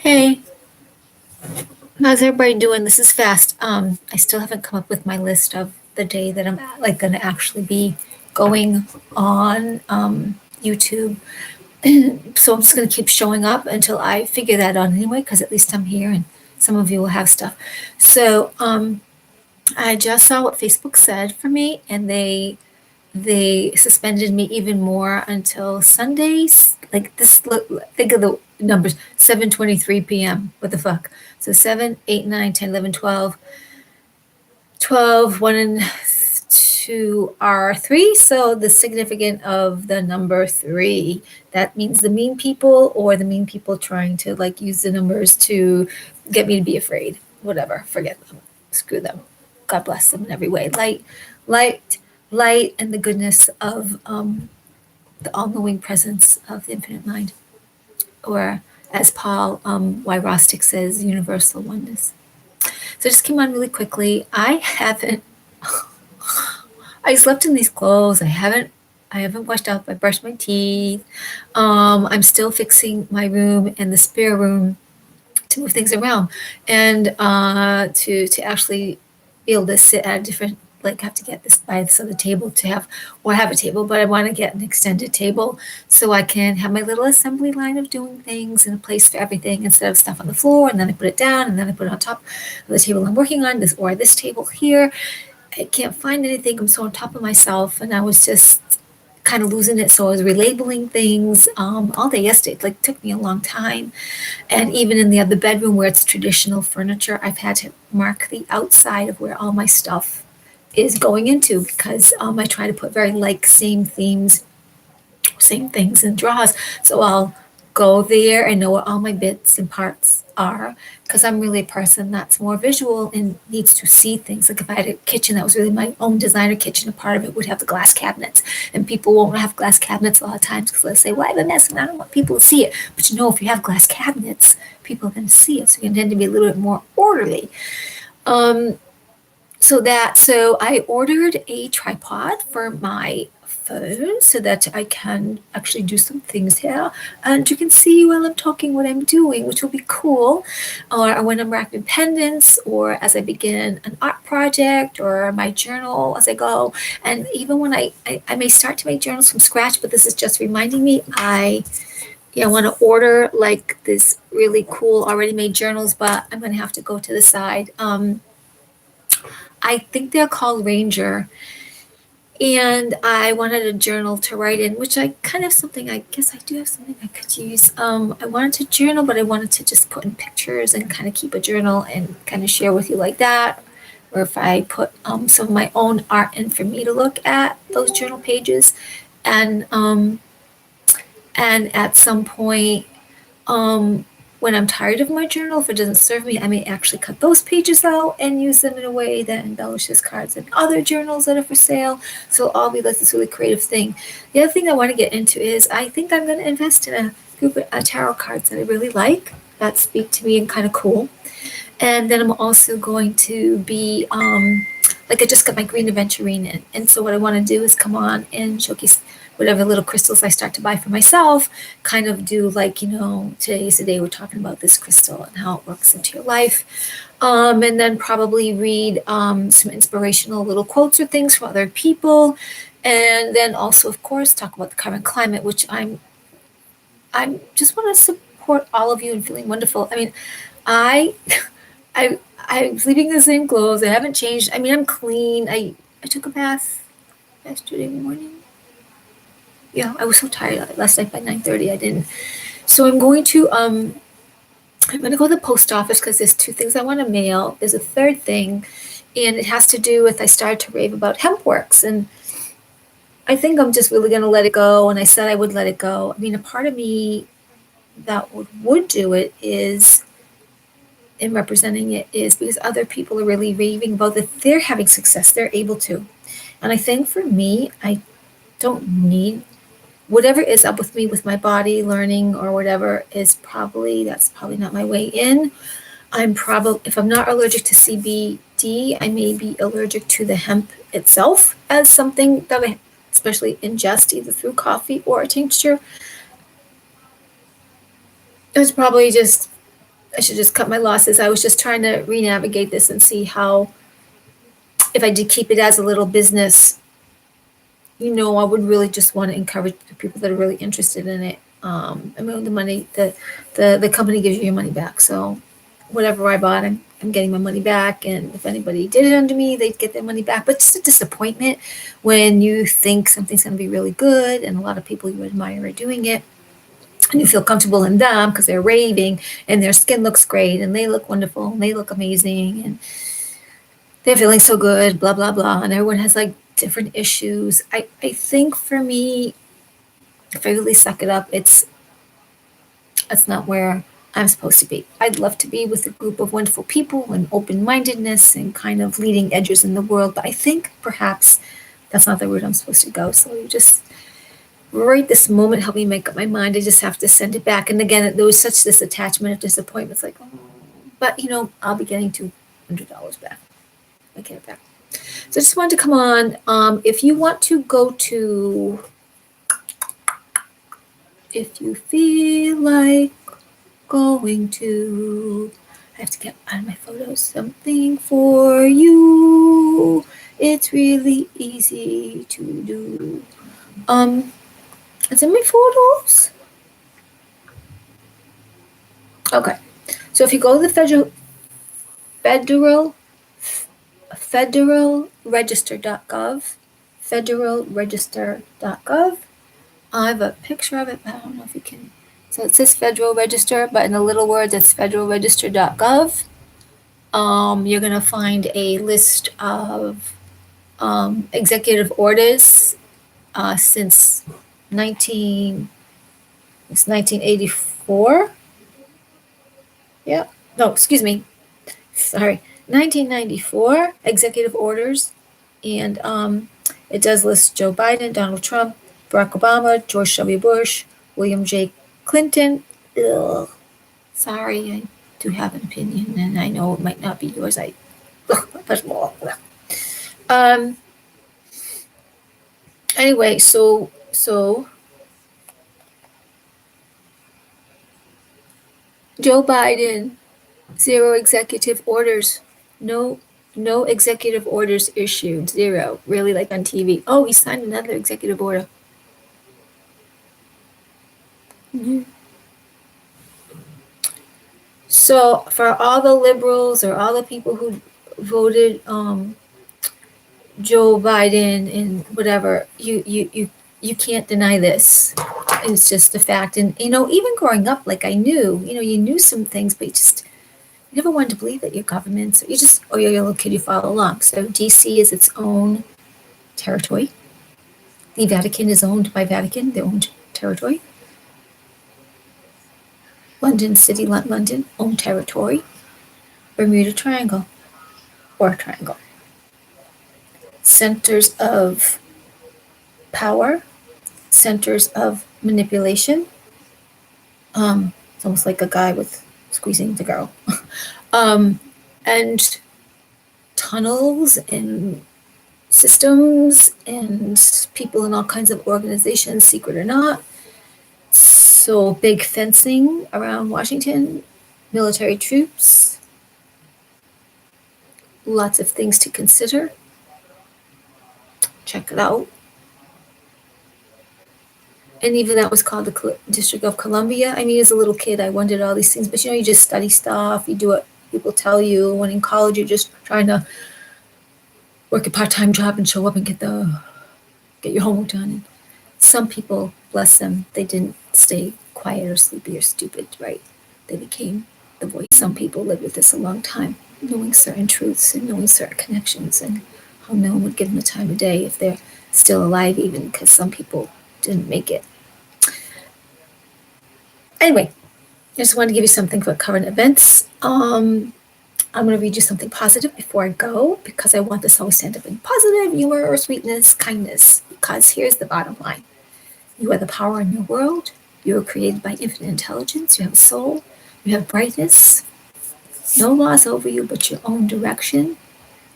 Hey, how's everybody doing? This is fast. I still haven't come up with my list of the day that I'm like going to actually be going on YouTube. So I'm just going to keep showing up until I figure that out anyway, because at least I'm here and some of you will have stuff. So I just saw what Facebook said for me, and they suspended me even more until Sundays. Like this, think of the numbers: 7:23 p.m. What the fuck? So 7, 8, 9, 10, 11, 12, 12, 1 and 2 are 3. So the significant of the number 3, that means the mean people or the mean people trying to like use the numbers to get me to be afraid. Whatever, forget them. Screw them. God bless them in every way. Light, light, and the goodness of the all-knowing presence of the infinite mind, or as Paul Wyrostic says, universal oneness. So I just came on really quickly. I haven't. I slept in these clothes. I haven't washed up. I brushed my teeth. I'm still fixing my room and the spare room to move things around, and to actually be able to sit at a different, like, have to get this by this other table to have, or have a table, but I want to get an extended table so I can have my little assembly line of doing things and a place for everything instead of stuff on the floor, and then I put it down, and then I put it on top of the table I'm working on, this or this table here. I can't find anything. I'm so on top of myself, and I was just kind of losing it. So I was relabeling things all day yesterday. It like took me a long time. And even in the other bedroom where it's traditional furniture, I've had to mark the outside of where all my stuff is going into, because I try to put very like same themes, same things in drawers. So I'll go there and know what all my bits and parts are, because I'm really a person that's more visual and needs to see things. Like if I had a kitchen that was really my own designer kitchen, a part of it would have the glass cabinets, and people won't have glass cabinets a lot of times because they'll say, well, I have a mess and I don't want people to see it. But you know, if you have glass cabinets, people are going to see it. So you tend to be a little bit more orderly. Um, so I ordered a tripod for my phone so that I can actually do some things here, and you can see while I'm talking what I'm doing, which will be cool. Or when I'm wrapping pendants, or as I begin an art project, or my journal as I go. And even when I may start to make journals from scratch, but this is just reminding me I want to order like this really cool already made journals, but I'm going to have to go to the side. I think they're called Ranger. And I wanted a journal to write in, which I kind of something, I guess I do have something I could use. I wanted to journal, but I wanted to just put in pictures and kind of keep a journal and kind of share with you like that. Or if I put some of my own art in for me to look at those journal pages. And and at some point, um, when I'm tired of my journal, if it doesn't serve me, I may actually cut those pages out and use them in a way that embellishes cards and other journals that are for sale. So it'll all be like this really creative thing. The other thing I want to get into is I think I'm going to invest in a group of tarot cards that I really like, that speak to me and kind of cool. And then I'm also going to be, like I just got my green aventurine in. And so what I want to do is come on and showcase whatever little crystals I start to buy for myself, kind of do like, today's the day we're talking about this crystal and how it works into your life. And then probably read some inspirational little quotes or things from other people. And then also, of course, talk about the current climate, which I'm just want to support all of you and feeling wonderful. I mean, I I'm sleeping in the same clothes. I haven't changed. I mean, I'm clean. I took a bath yesterday morning. Yeah, I was so tired last night by 9:30. I didn't. So I'm going to go to the post office because there's two things I want to mail. There's a third thing, and it has to do with I started to rave about HempWorks, and I think I'm just really going to let it go. And I said I would let it go. I mean, a part of me that would do it is in representing it is because other people are really raving about that they're having success, they're able to. And I think for me, I don't need whatever is up with me with my body, learning or whatever that's probably not my way in. I'm probably, if I'm not allergic to CBD, I may be allergic to the hemp itself as something that I especially ingest either through coffee or a tincture. It's probably just I should just cut my losses. I was just trying to re-navigate this and see how, if I did keep it as a little business, I would really just want to encourage the people that are really interested in it. I mean, the money, the company gives you your money back. So whatever I bought, I'm getting my money back. And if anybody did it under me, they'd get their money back. But just a disappointment when you think something's going to be really good and a lot of people you admire are doing it. And you feel comfortable in them because they're raving and their skin looks great and they look wonderful and they look amazing and they're feeling so good, blah, blah, blah. And everyone has like different issues. I think for me, if I really suck it up, that's not where I'm supposed to be. I'd love to be with a group of wonderful people and open mindedness and kind of leading edges in the world. But I think perhaps that's not the route I'm supposed to go. So you just right this moment help me make up my mind. I just have to send it back. And again, there was such this attachment of disappointment. It's like, oh, but I'll be getting $200 back. I get it back. So I just wanted to come on. If you want to go to, if you feel like going to, I have to get out of my photos, something for you. It's really easy to do. It's in my photos. Okay. So if you go to the federalregister.gov, federalregister.gov. I have a picture of it, but I don't know if you can. So it says Federal Register, but in the little words, it's federalregister.gov. You're going to find a list of executive orders since 1984. Yeah. No, excuse me. Sorry. 1994 executive orders. And it does list Joe Biden, Donald Trump, Barack Obama, George W. Bush, William J. Clinton. Ugh. Sorry, I do have an opinion, and I know it might not be yours. Anyway, so Joe Biden, 0 executive orders. No executive orders issued. 0. Really, like on TV. Oh, he signed another executive order. Mm-hmm. So for all the liberals or all the people who voted Joe Biden and whatever, you can't deny this. It's just a fact. And even growing up, like I knew, you knew some things, but you never wanted to believe that your government. So you're a little kid, you follow along. So DC is its own territory. The Vatican is owned by Vatican, their own territory. London City, London, own territory. Bermuda Triangle, or triangle. Centers of power, centers of manipulation. It's almost like a guy with squeezing the girl. And tunnels and systems and people in all kinds of organizations, secret or not. So big fencing around Washington, military troops, lots of things to consider. Check it out. And even that was called the District of Columbia. I mean, as a little kid, I wondered all these things, but you just study stuff, you do what people tell you. When in college, you're just trying to work a part-time job and show up and get your homework done. And some people, bless them, they didn't stay quiet or sleepy or stupid, right? They became the voice. Some people lived with this a long time, knowing certain truths and knowing certain connections and how no one would give them the time of day if they're still alive, even because some people didn't make it. Anyway, I just wanted to give you something for current events. I'm going to read you something positive before I go because I want this always to end up in positive, humor, sweetness, kindness. Because here's the bottom line. You are the power in your world. You are created by infinite intelligence. You have a soul. You have brightness. No laws over you but your own direction.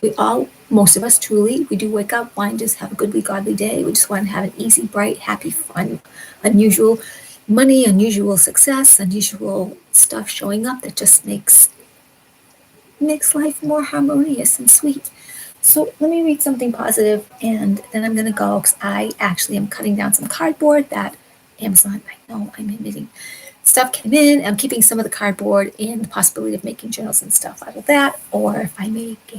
We all, most of us truly, we do wake up, wanting to just have a goodly, godly day. We just want to have an easy, bright, happy, fun, unusual, money, unusual success, unusual stuff showing up that just makes life more harmonious and sweet. So let me read something positive, and then I'm gonna go because I actually am cutting down some cardboard that Amazon, I know I'm admitting, stuff came in. I'm keeping some of the cardboard and the possibility of making journals and stuff out of that. Or if I make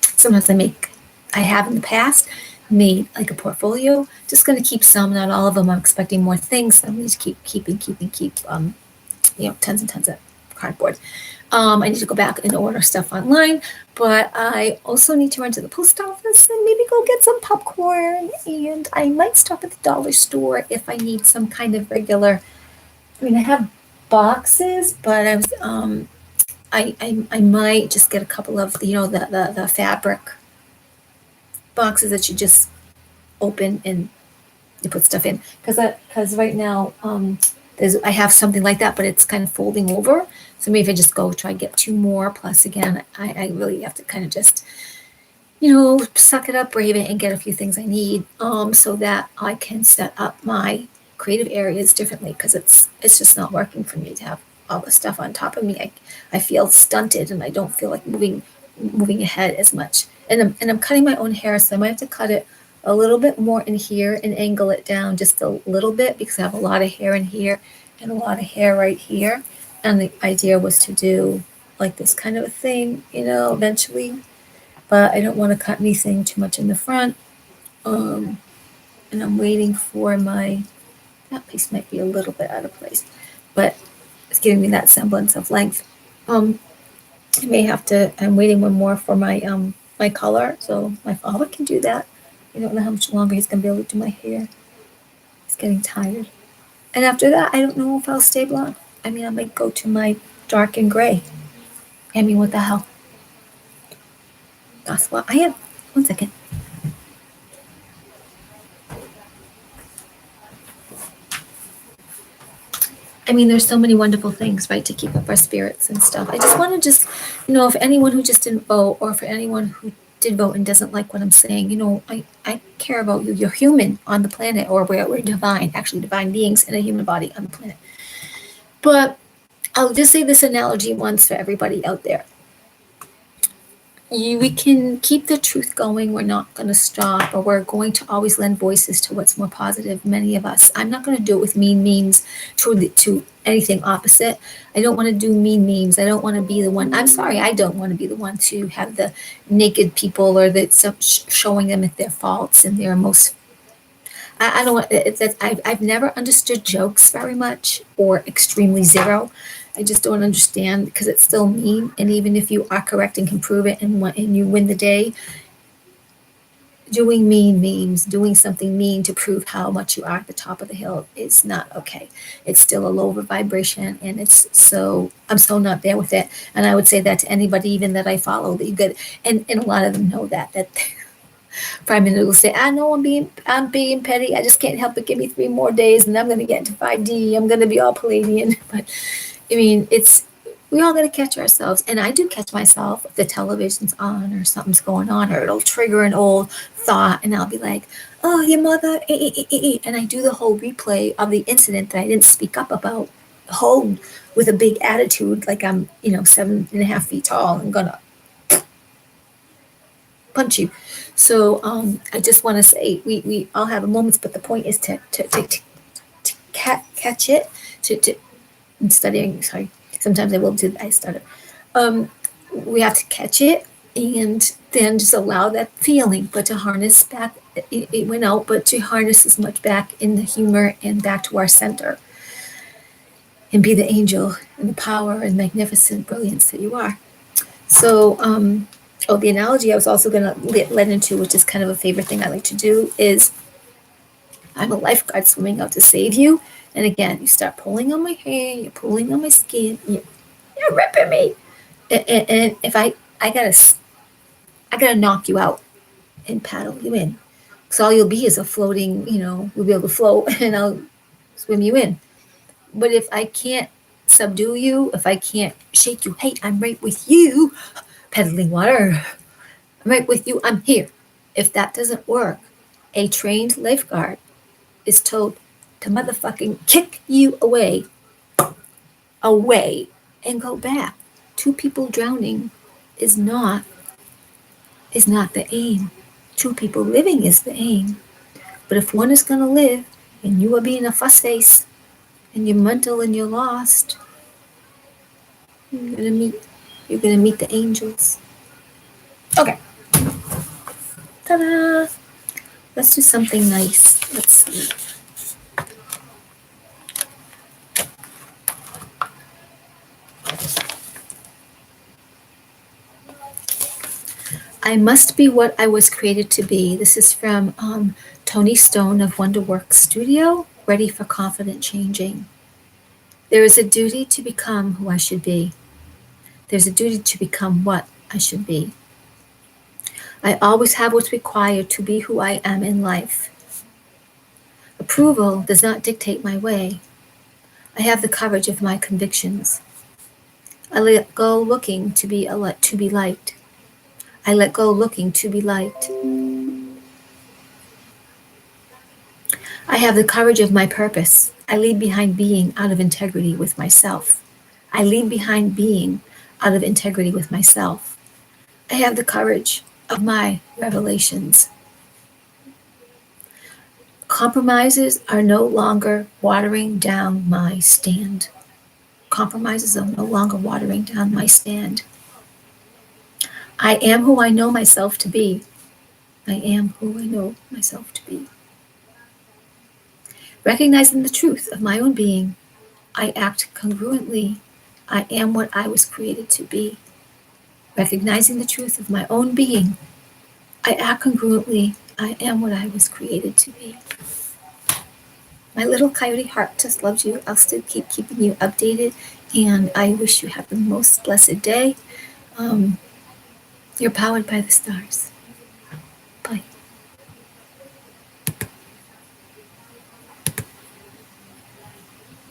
sometimes I have in the past made like a portfolio. Just going to keep some, not all of them. I'm expecting more things. So I'm going to keep, tons and tons of cardboard. I need to go back and order stuff online, but I also need to run to the post office and maybe go get some popcorn. And I might stop at the dollar store if I need some kind of regular. I mean, I have boxes, but I might just get a couple of the fabric boxes that you just open and you put stuff in because right now I have something like that, but it's kind of folding over. So maybe if I just go try and get two more, plus again, I really have to kind of just suck it up, brave it, and get a few things I need, so that I can set up my creative areas differently because it's just not working for me to have all the stuff on top of me. I feel stunted and I don't feel like moving ahead as much. And I'm cutting my own hair, so I might have to cut it a little bit more in here and angle it down just a little bit because I have a lot of hair in here and a lot of hair right here. And the idea was to do like this kind of a thing, eventually, but I don't want to cut anything too much in the front. Um, and I'm waiting for that piece might be a little bit out of place, but it's giving me that semblance of length. Um, I'm waiting one more for my color, so my father can do that. I don't know how much longer he's gonna be able to do my hair. He's getting tired. And after that, I don't know if I'll stay blonde. I mean, I might go to my dark and gray. I mean, what the hell? That's what I am. One second. I mean, there's so many wonderful things, right, to keep up our spirits and stuff. I just want to for anyone who just didn't vote, or for anyone who did vote and doesn't like what I'm saying, I care about you. You're human on the planet, or we're divine, actually divine beings in a human body on the planet. But I'll just say this analogy once for everybody out there. We can keep the truth going. We're not going to stop, or we're going to always lend voices to what's more positive. Many of us. I'm not going to do it with mean memes to anything opposite. I don't want to do mean memes. I don't want to be the one. I'm sorry. I don't want to be the one to have the naked people or showing them at their faults and their most. I don't want. I've never understood jokes very much, or extremely zero. I just don't understand because it's still mean. And even if you are correct and can prove it and you win the day, doing mean memes, doing something mean to prove how much you are at the top of the hill is not okay. It's still a lower vibration, and I'm so not there with it. And I would say that to anybody even that I follow that you get, and a lot of them know that Prime Minister will say, "I know I'm being petty. I just can't help it. Give me 3 more days, and I'm going to get into 5D. I'm going to be all Palladian." But I mean, we all got to catch ourselves, and I do catch myself if the television's on or something's going on, or it'll trigger an old thought, and I'll be like, "Oh, your mother," and I do the whole replay of the incident that I didn't speak up about, whole with a big attitude, like I'm 7.5 feet tall and gonna punch you. So I just want to say we all have moments, but the point is to catch it. To I'm studying. Sorry, sometimes I stutter. Um, we have to catch it and then just allow that feeling, but to harness back. It went out, but to harness as much back in the humor and back to our center, and be the angel and the power and magnificent brilliance that you are. So, the analogy I was also going to let into, which is kind of a favorite thing I like to do, is I'm a lifeguard swimming out to save you. And again, you start pulling on my hair, you're pulling on my skin, you're ripping me. And if I gotta knock you out and paddle you in. So all you'll be is a floating, you'll be able to float and I'll swim you in. But if I can't subdue you, if I can't shake you, hey, I'm right with you, pedaling water. I'm right with you, I'm here. If that doesn't work, a trained lifeguard is told, to motherfucking kick you away, and go back. Two people drowning is not the aim. Two people living is the aim. But if one is gonna live and you are being a fuss face and you're mental and you're lost, you're gonna meet the angels. Okay. Ta-da! Let's do something nice. Let's see. I must be what I was created to be. This is from Tony Stone of Wonderworks Studio, Ready for Confident Changing. There is a duty to become who I should be. There's a duty to become what I should be. I always have what's required to be who I am in life. Approval does not dictate my way. I have the courage of my convictions. I let go looking to be liked. I let go looking to be liked. I have the courage of my purpose. I leave behind being out of integrity with myself. I leave behind being out of integrity with myself. I have the courage of my revelations. Compromises are no longer watering down my stand. Compromises are no longer watering down my stand. I am who I know myself to be. I am who I know myself to be. Recognizing the truth of my own being, I act congruently. I am what I was created to be. Recognizing the truth of my own being, I act congruently. I am what I was created to be. My little coyote heart just loves you. I'll still keep keeping you updated, and I wish you have the most blessed day. You're powered by the stars.